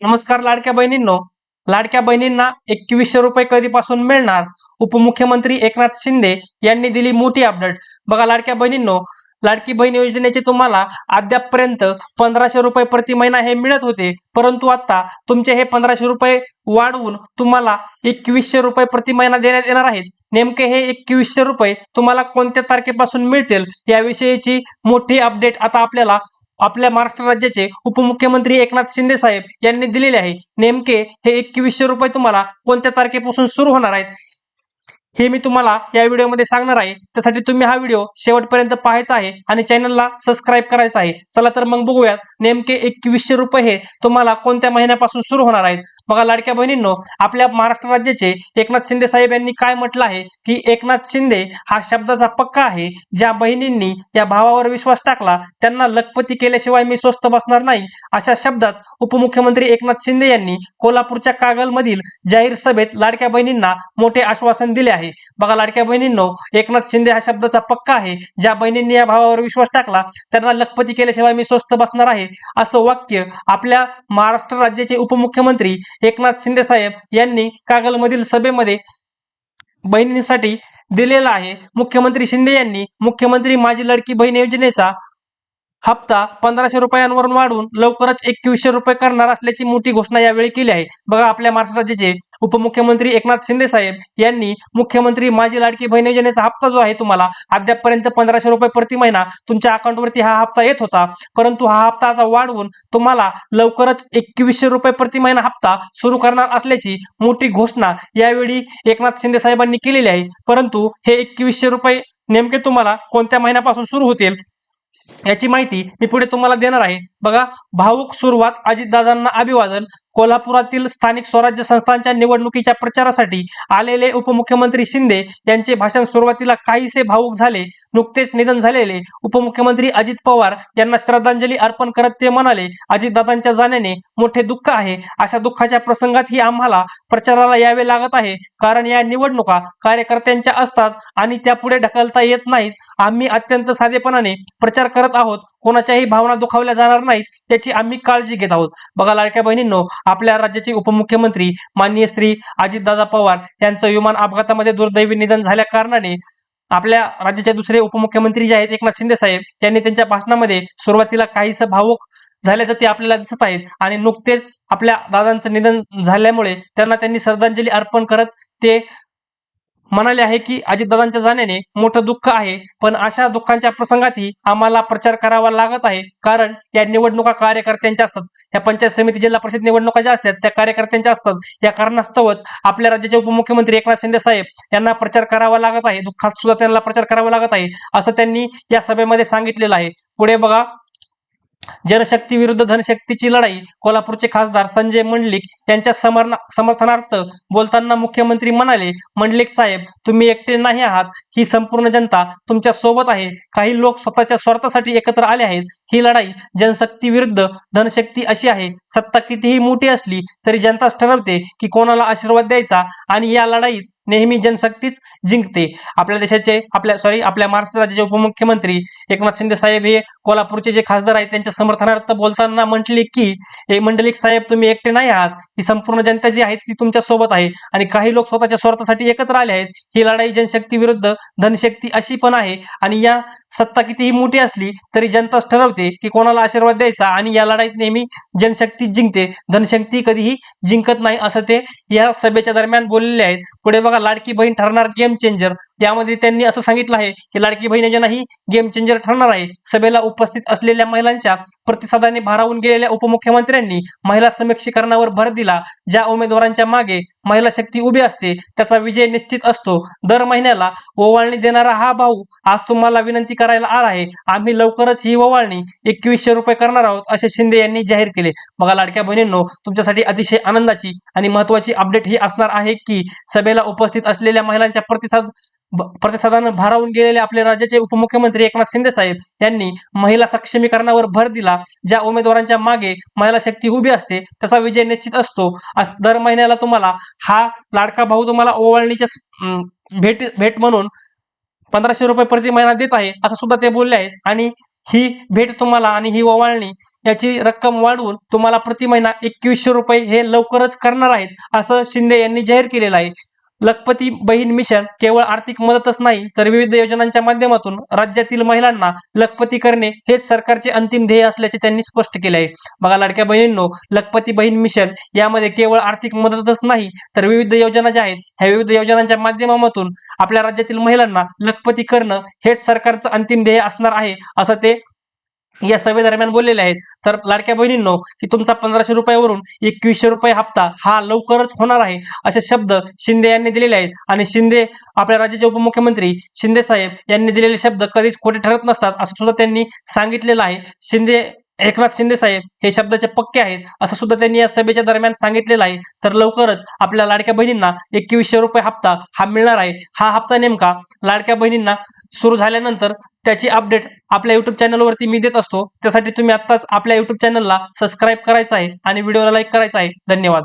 नमस्कार लाडक्या बहिणींनो. लाडक्या बहिणींना 2100 रुपये कधीपासून मिळणार? उपमुख्यमंत्री एकनाथ शिंदे यांनी दिली मोठी अपडेट. बघा लाडक्या बहिणींनो, लाडकी बहीण योजनेचे तुम्हाला अद्यापपर्यंत 1500 रुपये प्रति महिना हे मिळत होते, परंतु आता तुमचे हे 1500 रुपये वाढवून तुम्हाला 2100 रुपये प्रति महिना देण्यात येणार आहेत. नेमके हे 2100 रुपये तुम्हाला कोणत्या तारखेपासून मिळतील याविषयीची मोठी अपडेट आता आपल्याला आपल्या महाराष्ट्र राज्याचे उपमुख्यमंत्री एकनाथ शिंदे साहेब यांनी दिलेले आहे. नेमके हे 2100 रुपये तुम्हाला कोणत्या तारखेपासून सुरू होणार आहेत हे मी तुम्हाला या व्हिडिओमध्ये सांगणार आहे. त्यासाठी तुम्ही हा व्हिडिओ शेवटपर्यंत पाहायचा आहे आणि चॅनलला सबस्क्राईब करायचं आहे. चला तर मग बघूयात नेमके 2100 रुपये हे तुम्हाला कोणत्या महिन्यापासून सुरू होणार आहेत. बघा लाडक्या बहिणींनो, आपल्या महाराष्ट्र राज्याचे एकनाथ शिंदे साहेब यांनी काय म्हटलं आहे की एकनाथ शिंदे हा शब्दाचा पक्का आहे. ज्या बहिणींनी या भावावर विश्वास टाकला त्यांना लखपती केल्याशिवाय मी स्वस्त बसणार नाही, अशा शब्दात उपमुख्यमंत्री एकनाथ शिंदे यांनी कोल्हापूरच्या कागलमधील जाहीर सभेत लाडक्या बहिणींना मोठे आश्वासन दिले आहे. बघा लाडक्या बहिणींनो, एकनाथ शिंदे हा शब्दाचा पक्का आहे. ज्या बहिणींनी या भावावर विश्वास टाकला त्यांना लखपती केल्याशिवाय मी स्वस्त बसणार आहे, असं वाक्य आपल्या महाराष्ट्र राज्याचे उपमुख्यमंत्री एकनाथ शिंदे साहेब यांनी कागलमधील सभेमध्ये बहिणींसाठी दिलेला आहे. मुख्यमंत्री शिंदे यांनी मुख्यमंत्री माझी लाडकी बहीण योजनेचा हप्ता 1500 रुपयांवरून वाढवून लवकरच 2100 रुपये करणार असल्याची मोठी घोषणा यावेळी केली आहे. बघा आपल्या महाराष्ट्र राज्याचे उपमुख्यमंत्री एकनाथ शिंदे साहेब यांनी मुख्यमंत्री माझी लाडकी बहीण योजनेचा हप्ता जो आहे तुम्हाला अद्यापपर्यंत 1500 रुपये प्रति महिना तुमच्या अकाउंटवरती हा हप्ता येत होता, परंतु हा हप्ता आता वाढवून तुम्हाला लवकरच 2100 रुपये प्रति महिना हप्ता सुरू करणार असल्याची मोठी घोषणा यावेळी एकनाथ शिंदे साहेबांनी केलेली आहे. परंतु हे 2100 रुपये नेमके तुम्हाला कोणत्या महिन्यापासून सुरू होतील याची माहिती मी पुढे तुम्हाला देणार आहे. बघा, भावुक सुरुवात, अजितदादांना अभिवादन. कोल्हापुरातील स्थानिक स्वराज्य संस्थांच्या निवडणुकीच्या प्रचारासाठी आलेले उपमुख्यमंत्री शिंदे यांचे भाषण सुरुवातीला काहीसे भावुक झाले. नुकतेच निधन झालेले उपमुख्यमंत्री अजित पवार यांना श्रद्धांजली अर्पण करत ते म्हणाले, अजितदादांच्या जाण्याने मोठे दुःख आहे. अशा दुःखाच्या प्रसंगातही आम्हाला प्रचाराला यावे लागत आहे, कारण या निवडणुका कार्यकर्त्यांच्या असतात आणि त्या पुढे ढकलता येत नाहीत. आम्ही अत्यंत साधेपणाने प्रचार करत आहोत, कोणाच्याही भावना दुखावल्या जाणार नाहीत याची आम्ही काळजी घेत आहोत. बघा लाडक्या बहिणींनो, आपल्या राज्याचे उपमुख्यमंत्री माननीय श्री अजितदादा पवार यांचं विमान अपघातामध्ये दुर्दैवी निधन झाल्या कारणाने आपल्या राज्याचे दुसरे उपमुख्यमंत्री जे आहेत एकनाथ शिंदे साहेब यांनी त्यांच्या भाषणामध्ये सुरुवातीला काहीसं भावुक झाल्याचं ते आपल्याला दिसत आहेत आणि नुकतेच आपल्या दादांचं निधन झाल्यामुळे त्यांनी श्रद्धांजली अर्पण करत ते म्हणाले आहे की अजितदादांच्या जाण्याने मोठं दुःख आहे, पण अशा दुःखांच्या प्रसंगातही आम्हाला प्रचार करावा लागत आहे, कारण या निवडणुका कार्यकर्त्यांच्या असतात. या पंचायत समिती, जिल्हा परिषद निवडणुका ज्या असतात त्या कार्यकर्त्यांच्या असतात. या कारणास्तवच आपल्या राज्याचे उपमुख्यमंत्री एकनाथ शिंदे साहेब यांना प्रचार करावा लागत आहे, दुःखात सुद्धा त्यांना प्रचार करावा लागत आहे, असं त्यांनी या सभेमध्ये सांगितलेलं आहे. पुढे बघा, जनशक्ती विरुद्ध धनशक्तीची लढाई. कोल्हापूरचे खासदार संजय मंडलिक यांच्या समर्थनार्थ बोलताना मुख्यमंत्री म्हणाले, मंडलिक साहेब, तुम्ही एकटे नाही आहात, ही संपूर्ण जनता तुमच्या सोबत आहे. काही लोक स्वतःच्या स्वार्थासाठी एकत्र आले आहेत. ही लढाई जनशक्ती विरुद्ध धनशक्ती अशी आहे. सत्ता कितीही मोठी असली तरी जनताच ठरवते की कोणाला आशीर्वाद द्यायचा आणि या लढाईत नेहमी जनशक्तीच जिंकते. आपल्या देशाचे आपल्या महाराष्ट्र राज्याचे उपमुख्यमंत्री एकनाथ शिंदे साहेब हे कोल्हापूरचे जे खासदार आहेत त्यांच्या समर्थनार्थ बोलताना म्हटले की मंडलिक साहेब, तुम्ही एकटे नाही आहात, ही संपूर्ण जनता जी आहे ती तुमच्या सोबत आहे आणि काही लोक स्वतःच्या स्वार्थासाठी एकत्र आले आहेत. ही लढाई जनशक्ती विरुद्ध धनशक्ती अशी पण आहे आणि या सत्ता कितीही मोठी असली तरी जनताच ठरवते की कोणाला आशीर्वाद द्यायचा आणि या लढाईत नेहमी जनशक्ती जिंकते, धनशक्ती कधीही जिंकत नाही, असं ते या सभेच्या दरम्यान बोललेले आहेत. पुढे बघा, लाडकी बहीण ठरणार गेम चेंजर. यामध्ये त्यांनी असं सांगितलं आहे की लाडकी बहीण योजना ही गेम चेंजर ठरणार आहे. सभेला उपस्थित असलेल्या महिलांच्या प्रतिसादाने भारावून गेलेल्या उपमुख्यमंत्र्यांनी महिला सक्षमीकरणावर भर दिला. ज्या उमेदवारांच्या मागे महिला शक्ती उभी असते त्याचा विजय निश्चित असतो. दर महिन्याला ओवाळणी देणारा हा भाऊ आज तुम्हाला विनंती करायला आला आहे. आम्ही लवकरच ही ओवाळणी 2100 रुपये करणार आहोत, असे शिंदे यांनी जाहीर केले. बघा लाडक्या बहिणींनो, तुमच्यासाठी अतिशय आनंदाची आणि महत्वाची अपडेट ही असणार आहे की सभेला उपस्थित असलेल्या महिलांच्या प्रतिसादानं भारावून गेलेले आपले राज्याचे उपमुख्यमंत्री एकनाथ शिंदे साहेब यांनी महिला सक्षमीकरणावर भर दिला. ज्या उमेदवारांच्या मागे महिला शक्ती उभी असते त्याचा विजय निश्चित असतो. दर महिन्याला तुम्हाला हा लाडका भाऊ तुम्हाला ओवाळणीच्या भेट म्हणून 1500 रुपये प्रति महिना देत आहे, असं सुद्धा ते बोलले आहेत. आणि ही भेट तुम्हाला आणि ही ओवाळणी याची रक्कम वाढवून तुम्हाला प्रति महिना 2100 रुपये हे लवकरच करणार आहेत असं शिंदे यांनी जाहीर केलेलं आहे. लखपती बहीण मिशन केवळ आर्थिक मदतच नाही तर विविध योजनांच्या माध्यमातून राज्यातील महिलांना लखपती करणे हेच सरकारचे अंतिम ध्येय असल्याचे त्यांनी स्पष्ट केले आहे. बघा लाडक्या बहिणींनो, लखपती बहीण मिशन यामध्ये केवळ आर्थिक मदतच नाही तर विविध योजना ज्या आहेत ह्या विविध योजनांच्या माध्यमातून आपल्या राज्यातील महिलांना लखपती करणं हेच सरकारचं अंतिम ध्येय असणार आहे असं ते या सभेदरम्यान बोललेले आहेत. तर लाडक्या बहिणींनो, की तुमचा 1500 रुपयावरून 2100 रुपये हप्ता हा लवकरच होणार आहे असे शब्द शिंदे यांनी दिलेले आहेत. आणि शिंदे आपल्या राज्याचे उपमुख्यमंत्री शिंदे साहेब यांनी दिलेले शब्द कधीच खोटे ठरत नसतात असं सुद्धा त्यांनी सांगितलेलं आहे. एकनाथ शिंदे साहेब हे शब्दाचे पक्के आहेत असं सुद्धा त्यांनी या सभेच्या दरम्यान सांगितलेलं आहे. तर लवकरच आपल्या लाडक्या बहिणींना 2100 रुपये हप्ता हा मिळणार आहे. हा हप्ता नेमका लाडक्या बहिणींना सुरू झाल्यानंतर त्याची अपडेट आपल्या युट्यूब चॅनलवरती मी देत असतो. त्यासाठी तुम्ही आत्ताच आपल्या युट्यूब चॅनलला सबस्क्राईब करायचं आहे आणि व्हिडिओला लाईक करायचा आहे. धन्यवाद.